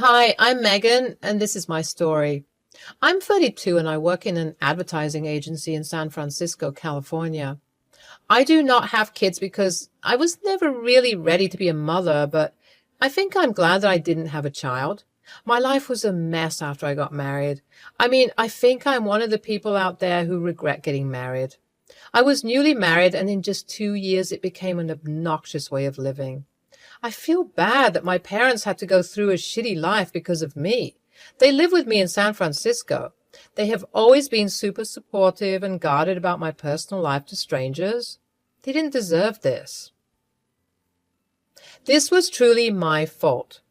Hi, I'm Megan, and this is my story. I'm 32 and I work in an advertising agency in San Francisco, California. I do not have kids because I was never really ready to be a mother, but I think I'm glad that I didn't have a child. My life was a mess after I got married. I think I'm one of the people out there who regret getting married. I was newly married, and in just 2 years, it became an obnoxious way of living. I feel bad that my parents had to go through a shitty life because of me. They live with me in San Francisco. They have always been super supportive and guarded about my personal life to strangers. They didn't deserve this. This was truly my fault.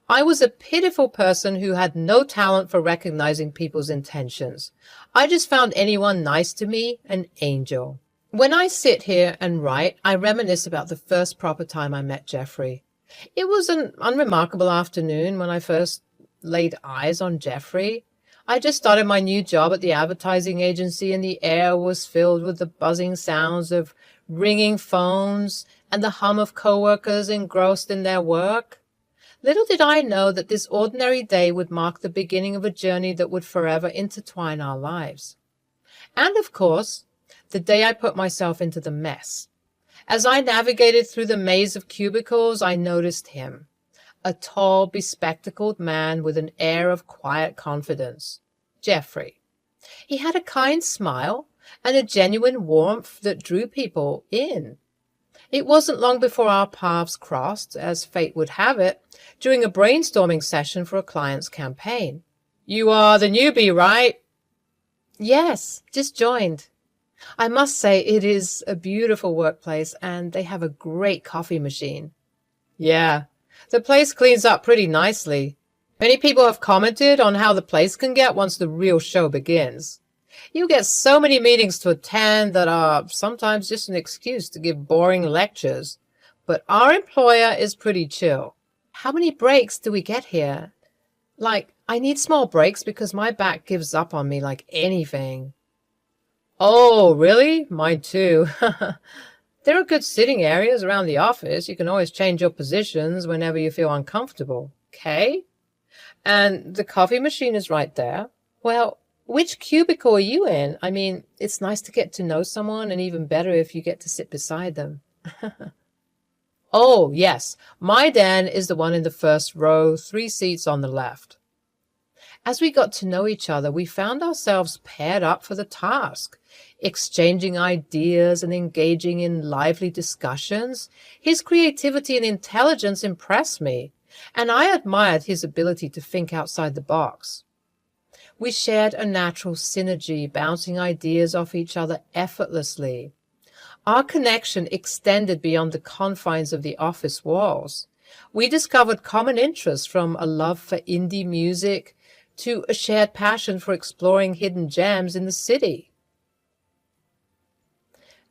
I was a pitiful person who had no talent for recognizing people's intentions. I just found anyone nice to me an angel. When I sit here and write, I reminisce about the first proper time I met Jeffrey. It was an unremarkable afternoon when I first laid eyes on Jeffrey. I just started my new job at the advertising agency, and the air was filled with the buzzing sounds of ringing phones and the hum of coworkers engrossed in their work. Little did I know that this ordinary day would mark the beginning of a journey that would forever intertwine our lives. And of course, the day I put myself into the mess. As I navigated through the maze of cubicles, I noticed him, a tall, bespectacled man with an air of quiet confidence. Jeffrey. He had a kind smile and a genuine warmth that drew people in. It wasn't long before our paths crossed, as fate would have it, during a brainstorming session for a client's campaign. "You are the newbie, right?" "Yes, just joined. I must say it is a beautiful workplace, and they have a great coffee machine." "Yeah, the place cleans up pretty nicely. Many people have commented on how the place can get once the real show begins. You get so many meetings to attend that are sometimes just an excuse to give boring lectures. But our employer is pretty chill." "How many breaks do we get here? I need small breaks because my back gives up on me like anything." "Oh, really? Mine too." "There are good sitting areas around the office. You can always change your positions whenever you feel uncomfortable. Okay? And the coffee machine is right there. Well, which cubicle are you in? It's nice to get to know someone, and even better if you get to sit beside them." "Oh, yes. My den is the one in the first row, 3 seats on the left." As we got to know each other, we found ourselves paired up for the task, exchanging ideas and engaging in lively discussions. His creativity and intelligence impressed me, and I admired his ability to think outside the box. We shared a natural synergy, bouncing ideas off each other effortlessly. Our connection extended beyond the confines of the office walls. We discovered common interests, from a love for indie music to a shared passion for exploring hidden gems in the city.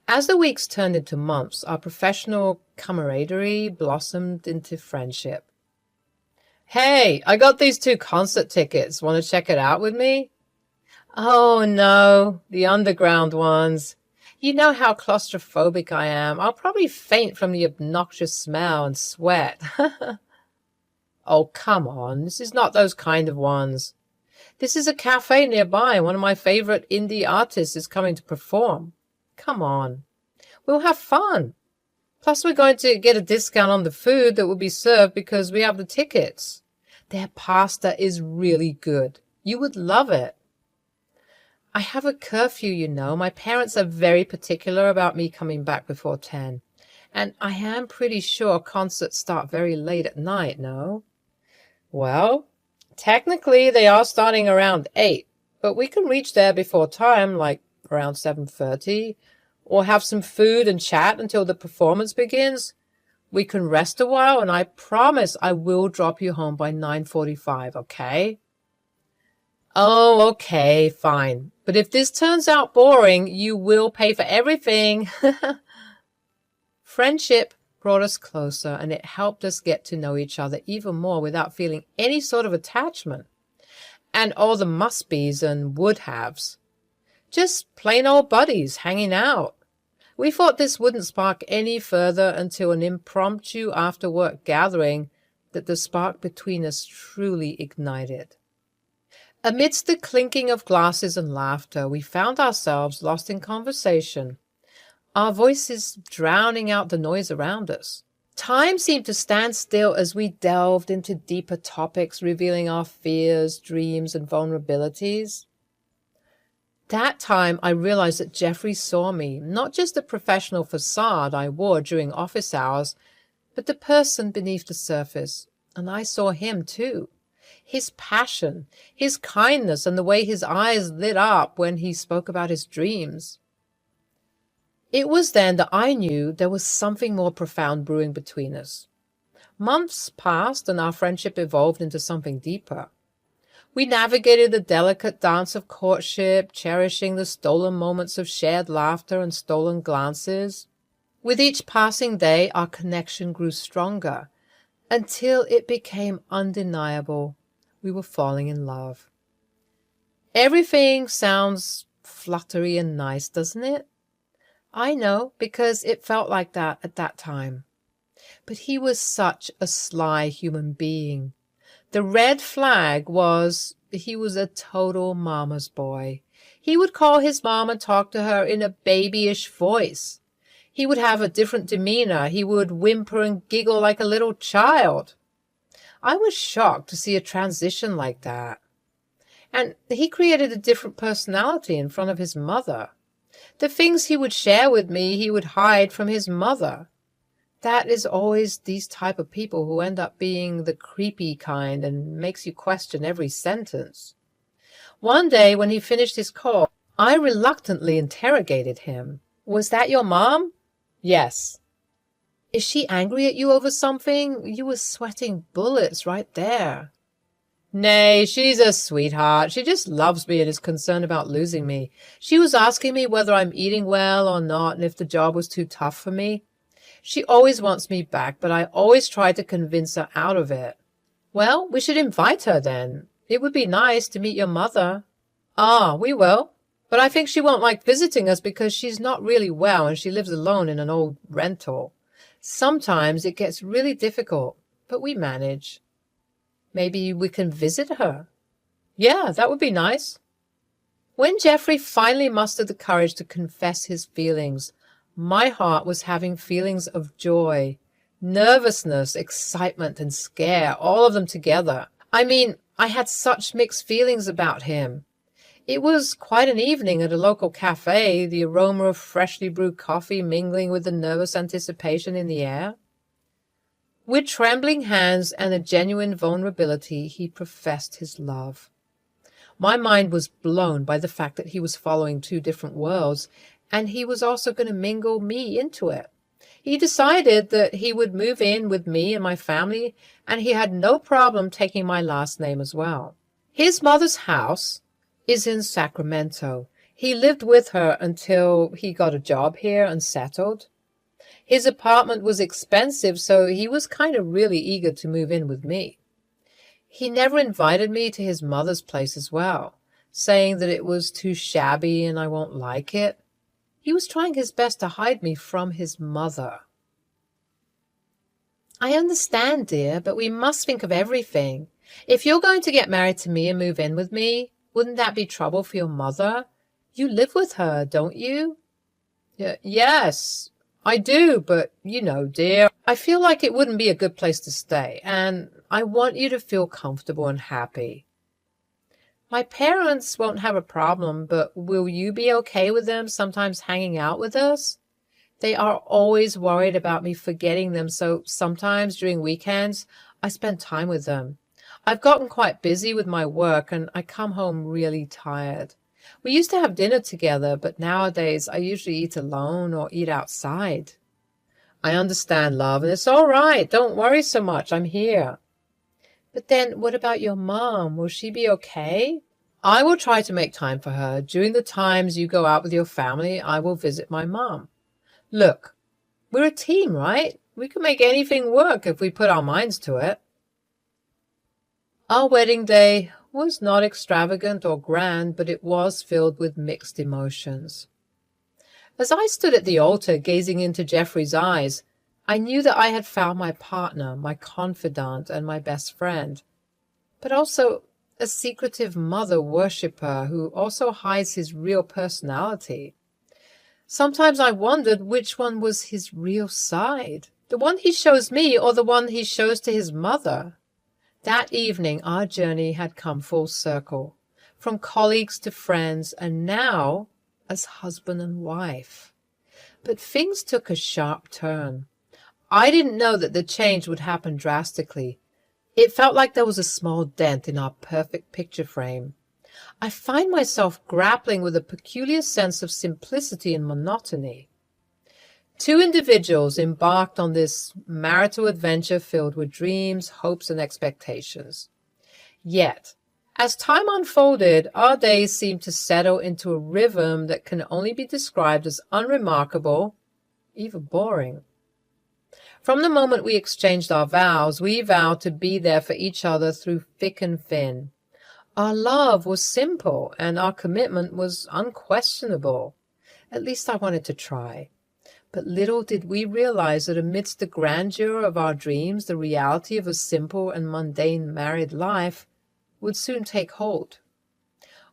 As the weeks turned into months, our professional camaraderie blossomed into friendship. "Hey, I got these 2 concert tickets. Want to check it out with me?" "Oh, no, the underground ones. You know how claustrophobic I am. I'll probably faint from the obnoxious smell and sweat." "Oh, come on. This is not those kind of ones. This is a cafe nearby. One of my favorite indie artists is coming to perform. Come on. We'll have fun. Plus, we're going to get a discount on the food that will be served because we have the tickets. Their pasta is really good. You would love it." "I have a curfew, you know. My parents are very particular about me coming back before 10. And I am pretty sure concerts start very late at night, no?" "Well, technically they are starting around 8, but we can reach there before time, like around 7:30, or have some food and chat until the performance begins. We can rest a while, and I promise I will drop you home by 9:45, okay?" "Oh, okay, fine. But if this turns out boring, you will pay for everything." Friendship brought us closer, and it helped us get to know each other even more without feeling any sort of attachment. And all the must-be's and would-haves. Just plain old buddies hanging out. We thought this wouldn't spark any further until an impromptu after-work gathering that the spark between us truly ignited. Amidst the clinking of glasses and laughter, we found ourselves lost in conversation, our voices drowning out the noise around us. Time seemed to stand still as we delved into deeper topics, revealing our fears, dreams, and vulnerabilities. That time, I realized that Jeffrey saw me, not just the professional facade I wore during office hours, but the person beneath the surface. And I saw him too. His passion, his kindness, and the way his eyes lit up when he spoke about his dreams. It was then that I knew there was something more profound brewing between us. Months passed and our friendship evolved into something deeper. We navigated the delicate dance of courtship, cherishing the stolen moments of shared laughter and stolen glances. With each passing day, our connection grew stronger, until it became undeniable. We were falling in love. Everything sounds fluttery and nice, doesn't it? I know, because it felt like that at that time. But he was such a sly human being. The red flag was he was a total mama's boy. He would call his mom and talk to her in a babyish voice. He would have a different demeanor. He would whimper and giggle like a little child. I was shocked to see a transition like that. And he created a different personality in front of his mother. The things he would share with me, he would hide from his mother. That is always these type of people who end up being the creepy kind and makes you question every sentence. One day when he finished his call, I reluctantly interrogated him. Was that your mom? Yes. Is she angry at you over something? You were sweating bullets right there. Nay, she's a sweetheart. She just loves me and is concerned about losing me. She was asking me whether I'm eating well or not and if the job was too tough for me. She always wants me back, but I always try to convince her out of it. Well, we should invite her then. It would be nice to meet your mother. Ah, we will. But I think she won't like visiting us because she's not really well and she lives alone in an old rental. Sometimes it gets really difficult, but we manage. Maybe we can visit her. Yeah, that would be nice. When Jeffrey finally mustered the courage to confess his feelings, my heart was having feelings of joy, nervousness, excitement, and scare, all of them together. I mean, I had such mixed feelings about him. It was quite an evening at a local cafe, the aroma of freshly brewed coffee mingling with the nervous anticipation in the air. With trembling hands and a genuine vulnerability, he professed his love. My mind was blown by the fact that he was following two different worlds, and he was also going to mingle me into it. He decided that he would move in with me and my family, and he had no problem taking my last name as well. His mother's house is in Sacramento. He lived with her until he got a job here and settled. His apartment was expensive, so he was kind of really eager to move in with me. He never invited me to his mother's place as well, saying that it was too shabby and I won't like it. He was trying his best to hide me from his mother. I understand, dear, but we must think of everything. If you're going to get married to me and move in with me, wouldn't that be trouble for your mother? You live with her, don't you? Yes, I do, but you know, dear, I feel like it wouldn't be a good place to stay, and I want you to feel comfortable and happy. My parents won't have a problem, but will you be okay with them sometimes hanging out with us? They are always worried about me forgetting them, so sometimes during weekends, I spend time with them. I've gotten quite busy with my work, and I come home really tired. We used to have dinner together, but nowadays I usually eat alone or eat outside. I understand, love, and it's all right. Don't worry so much. I'm here. But then what about your mom? Will she be okay? I will try to make time for her. During the times you go out with your family, I will visit my mom. Look, we're a team, right? We can make anything work if we put our minds to it. Our wedding day was not extravagant or grand, but it was filled with mixed emotions. As I stood at the altar gazing into Jeffrey's eyes, I knew that I had found my partner, my confidant, and my best friend, but also a secretive mother worshipper who also hides his real personality. Sometimes I wondered which one was his real side, the one he shows me or the one he shows to his mother. That evening, our journey had come full circle, from colleagues to friends, and now as husband and wife. But things took a sharp turn. I didn't know that the change would happen drastically. It felt like there was a small dent in our perfect picture frame. I find myself grappling with a peculiar sense of simplicity and monotony. Two individuals embarked on this marital adventure filled with dreams, hopes, and expectations. Yet, as time unfolded, our days seemed to settle into a rhythm that can only be described as unremarkable, even boring. From the moment we exchanged our vows, we vowed to be there for each other through thick and thin. Our love was simple, and our commitment was unquestionable. At least I wanted to try. But little did we realize that amidst the grandeur of our dreams, the reality of a simple and mundane married life would soon take hold.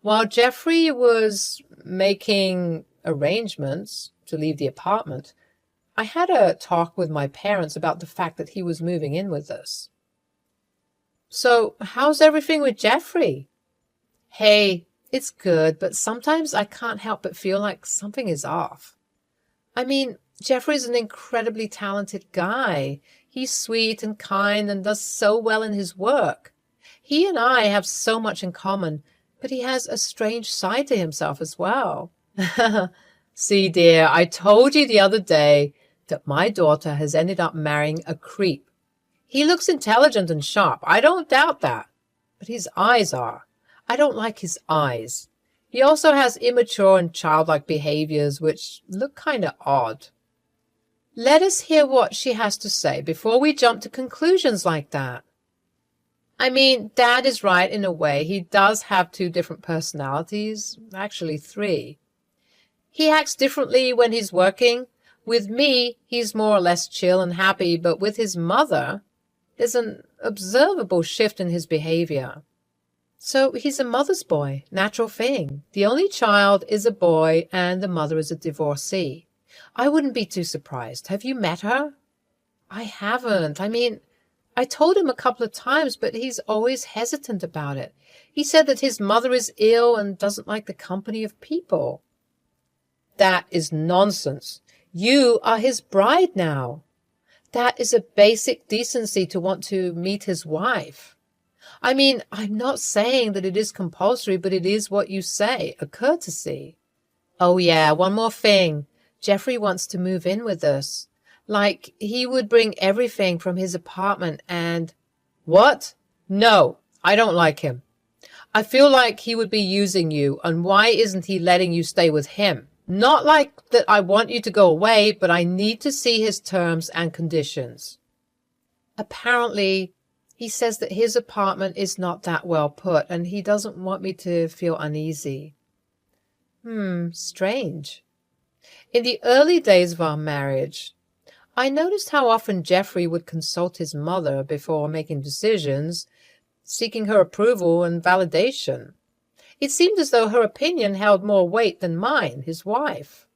While Jeffrey was making arrangements to leave the apartment, I had a talk with my parents about the fact that he was moving in with us. "So, how's everything with Jeffrey?" "Hey, it's good, but sometimes I can't help but feel like something is off. I mean, Jeffrey's an incredibly talented guy. He's sweet and kind and does so well in his work. He and I have so much in common, but he has a strange side to himself as well." "See, dear, I told you the other day that my daughter has ended up marrying a creep. He looks intelligent and sharp, I don't doubt that, but his eyes are. I don't like his eyes. He also has immature and childlike behaviors which look kind of odd." Let us hear what she has to say before we jump to conclusions like that. I mean, Dad is right in a way. He does have two different personalities, actually three. He acts differently when he's working. With me, he's more or less chill and happy, but with his mother, there's an observable shift in his behavior. So he's a mother's boy, natural thing. The only child is a boy and the mother is a divorcee. I wouldn't be too surprised. Have you met her? I haven't. I mean, I told him a couple of times, but he's always hesitant about it. He said that his mother is ill and doesn't like the company of people. That is nonsense. You are his bride now. That is a basic decency to want to meet his wife. I mean, I'm not saying that it is compulsory, but it is what you say, a courtesy. Oh yeah, one more thing. Jeffrey wants to move in with us. Like, he would bring everything from his apartment and... What? No, I don't like him. I feel like he would be using you, and why isn't he letting you stay with him? Not like that I want you to go away, but I need to see his terms and conditions. Apparently, he says that his apartment is not that well put, and he doesn't want me to feel uneasy. Strange. In the early days of our marriage, I noticed how often Jeffrey would consult his mother before making decisions, seeking her approval and validation. It seemed as though her opinion held more weight than mine, his wife.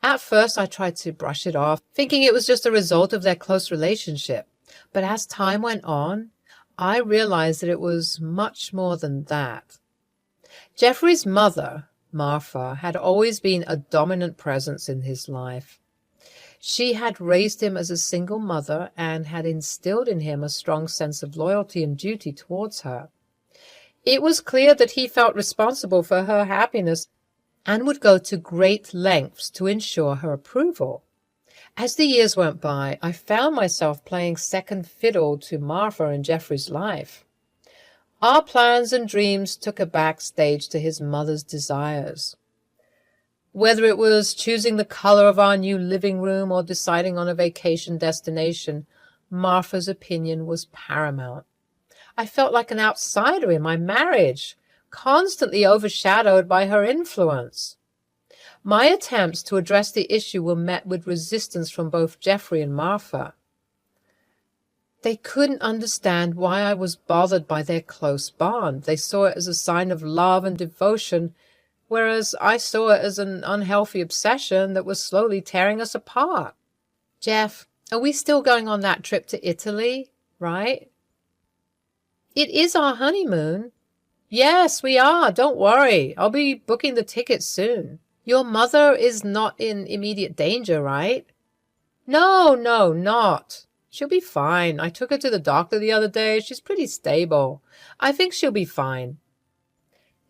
At first, I tried to brush it off, thinking it was just a result of their close relationship. But as time went on, I realized that it was much more than that. Jeffrey's mother, Martha, had always been a dominant presence in his life. She had raised him as a single mother and had instilled in him a strong sense of loyalty and duty towards her. It was clear that he felt responsible for her happiness and would go to great lengths to ensure her approval. As the years went by, I found myself playing second fiddle to Martha in Jeffrey's life. Our plans and dreams took a backstage to his mother's desires. Whether it was choosing the color of our new living room or deciding on a vacation destination, Martha's opinion was paramount. I felt like an outsider in my marriage, constantly overshadowed by her influence. My attempts to address the issue were met with resistance from both Jeffrey and Martha. They couldn't understand why I was bothered by their close bond. They saw it as a sign of love and devotion, whereas I saw it as an unhealthy obsession that was slowly tearing us apart. Jeff, are we still going on that trip to Italy, right? It is our honeymoon. Yes, we are. Don't worry. I'll be booking the tickets soon. Your mother is not in immediate danger, right? No, not. She'll be fine. I took her to the doctor the other day. She's pretty stable. I think she'll be fine.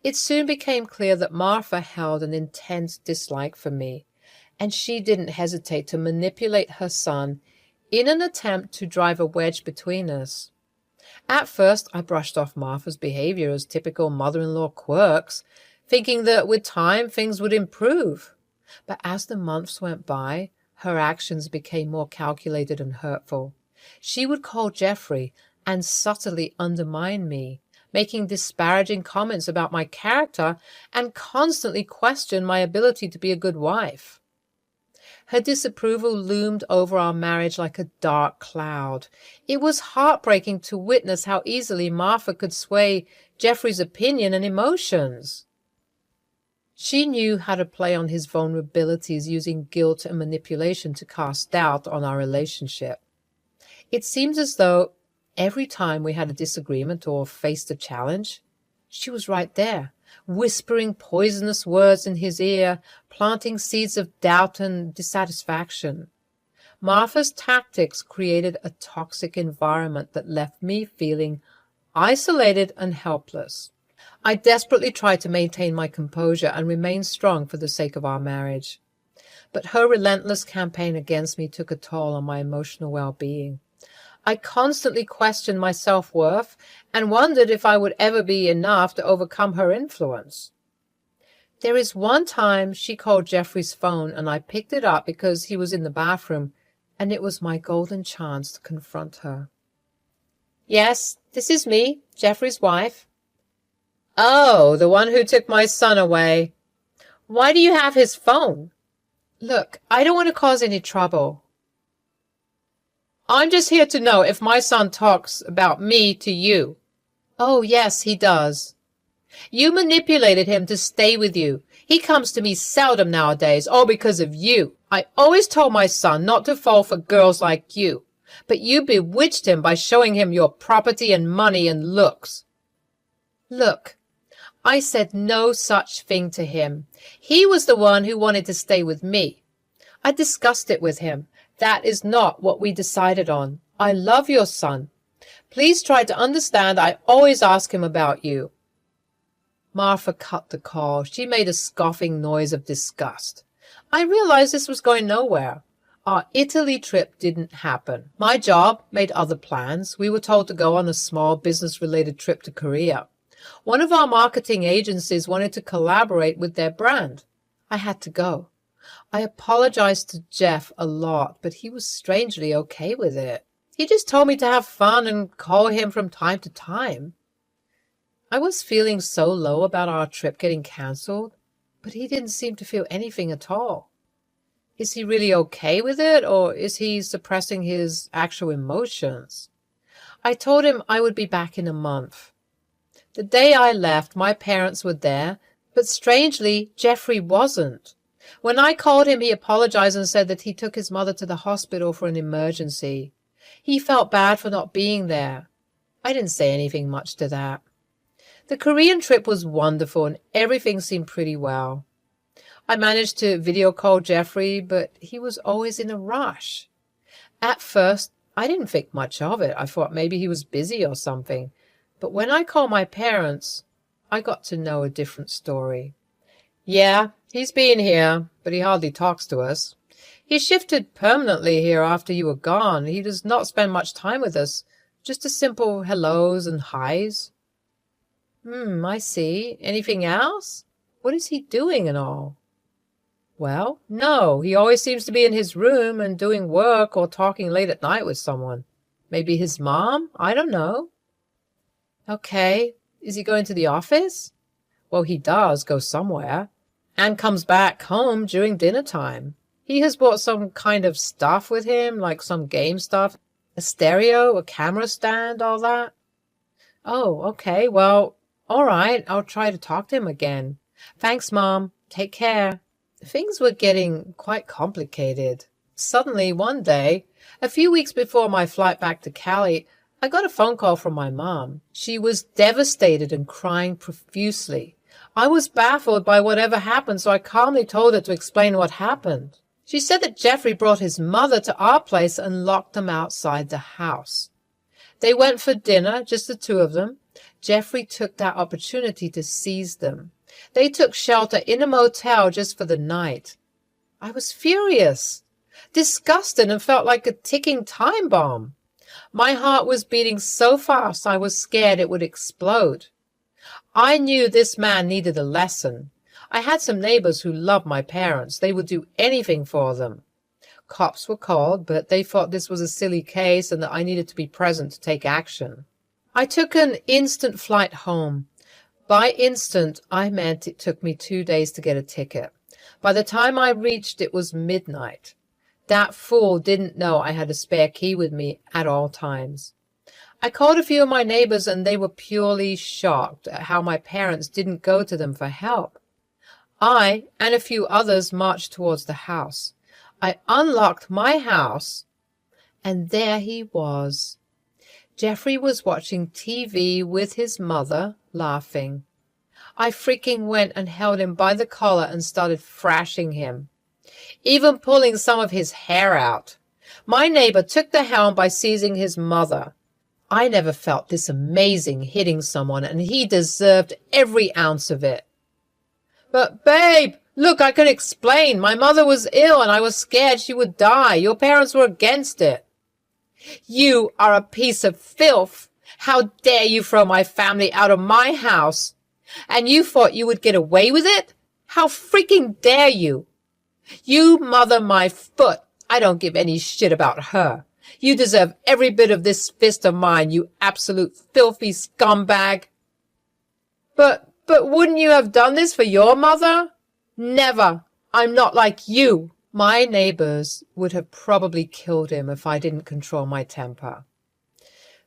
It soon became clear that Martha held an intense dislike for me, and she didn't hesitate to manipulate her son in an attempt to drive a wedge between us. At first, I brushed off Martha's behavior as typical mother-in-law quirks, thinking that with time things would improve. But as the months went by, her actions became more calculated and hurtful. She would call Jeffrey and subtly undermine me, making disparaging comments about my character and constantly question my ability to be a good wife. Her disapproval loomed over our marriage like a dark cloud. It was heartbreaking to witness how easily Martha could sway Jeffrey's opinion and emotions. She knew how to play on his vulnerabilities, using guilt and manipulation to cast doubt on our relationship. It seemed as though every time we had a disagreement or faced a challenge, she was right there, whispering poisonous words in his ear, planting seeds of doubt and dissatisfaction. Martha's tactics created a toxic environment that left me feeling isolated and helpless. I desperately tried to maintain my composure and remain strong for the sake of our marriage. But her relentless campaign against me took a toll on my emotional well-being. I constantly questioned my self-worth and wondered if I would ever be enough to overcome her influence. There is one time she called Jeffrey's phone and I picked it up because he was in the bathroom, and it was my golden chance to confront her. Yes, this is me, Jeffrey's wife. Oh, the one who took my son away. Why do you have his phone? Look, I don't want to cause any trouble. I'm just here to know if my son talks about me to you. Oh, yes, he does. You manipulated him to stay with you. He comes to me seldom nowadays, all because of you. I always told my son not to fall for girls like you, but you bewitched him by showing him your property and money and looks. Look, I said no such thing to him. He was the one who wanted to stay with me. I discussed it with him. That is not what we decided on. I love your son. Please try to understand I always ask him about you. Martha cut the call. She made a scoffing noise of disgust. I realized this was going nowhere. Our Italy trip didn't happen. My job made other plans. We were told to go on a small business-related trip to Korea. One of our marketing agencies wanted to collaborate with their brand. I had to go. I apologized to Jeff a lot, but he was strangely okay with it. He just told me to have fun and call him from time to time. I was feeling so low about our trip getting cancelled, but he didn't seem to feel anything at all. Is he really okay with it, or is he suppressing his actual emotions? I told him I would be back in a month. The day I left, my parents were there, but strangely, Jeffrey wasn't. When I called him, he apologized and said that he took his mother to the hospital for an emergency. He felt bad for not being there. I didn't say anything much to that. The Korean trip was wonderful and everything seemed pretty well. I managed to video call Jeffrey, but he was always in a rush. At first, I didn't think much of it. I thought maybe he was busy or something. But when I called my parents, I got to know a different story. Yeah, he's been here, but he hardly talks to us. He shifted permanently here after you were gone. He does not spend much time with us, just a simple hellos and highs. I see. Anything else? What is he doing and all? Well, no, he always seems to be in his room and doing work or talking late at night with someone. Maybe his mom? I don't know. Okay, is he going to the office? Well, he does go somewhere. and comes back home during dinner time. He has brought some kind of stuff with him, like some game stuff, a stereo, a camera stand, all that. Oh, okay, well, all right, I'll try to talk to him again. Thanks, Mom. Take care. Things were getting quite complicated. Suddenly, one day, a few weeks before my flight back to Cali, I got a phone call from my mom. She was devastated and crying profusely. I was baffled by whatever happened, so I calmly told her to explain what happened. She said that Jeffrey brought his mother to our place and locked them outside the house. They went for dinner, just the two of them. Jeffrey took that opportunity to seize them. They took shelter in a motel just for the night. I was furious, disgusted, and felt like a ticking time bomb. My heart was beating so fast I was scared it would explode. I knew this man needed a lesson. I had some neighbors who loved my parents. They would do anything for them. Cops were called, but they thought this was a silly case and that I needed to be present to take action. I took an instant flight home. By instant, I meant it took me 2 days to get a ticket. By the time I reached, it was midnight. That fool didn't know I had a spare key with me at all times. I called a few of my neighbors and they were purely shocked at how my parents didn't go to them for help. I and a few others marched towards the house. I unlocked my house, and there he was. Jeffrey was watching TV with his mother, laughing. I freaking went and held him by the collar and started thrashing him, even pulling some of his hair out. My neighbor took the helm by seizing his mother. I never felt this amazing hitting someone, and he deserved every ounce of it. But, babe, look, I can explain. My mother was ill and I was scared she would die. Your parents were against it. You are a piece of filth. How dare you throw my family out of my house? And you thought you would get away with it? How freaking dare you? You mother my foot. I don't give any shit about her. You deserve every bit of this fist of mine, you absolute filthy scumbag. But wouldn't you have done this for your mother? Never. I'm not like you. My neighbors would have probably killed him if I didn't control my temper.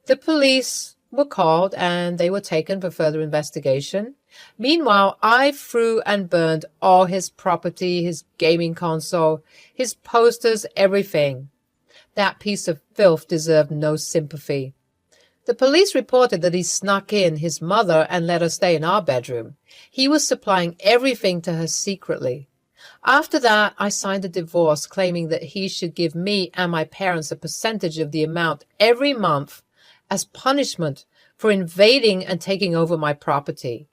The police were called and they were taken for further investigation. Meanwhile, I threw and burned all his property, his gaming console, his posters, everything. That piece of filth deserved no sympathy. The police reported that he snuck in his mother and let her stay in our bedroom. He was supplying everything to her secretly. After that, I signed a divorce claiming that he should give me and my parents a percentage of the amount every month as punishment for invading and taking over my property.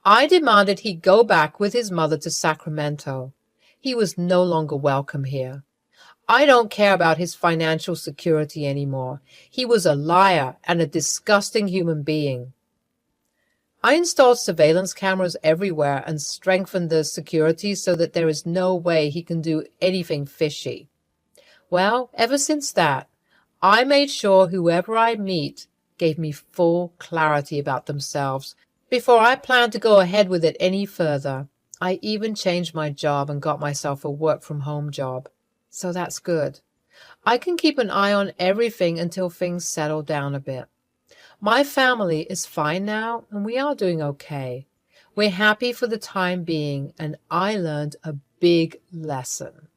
I demanded he go back with his mother to Sacramento. He was no longer welcome here. I don't care about his financial security anymore. He was a liar and a disgusting human being. I installed surveillance cameras everywhere and strengthened the security so that there is no way he can do anything fishy. Well, ever since that, I made sure whoever I meet gave me full clarity about themselves before I planned to go ahead with it any further. I even changed my job and got myself a work-from-home job. So that's good. I can keep an eye on everything until things settle down a bit. My family is fine now, and we are doing okay. We're happy for the time being, and I learned a big lesson.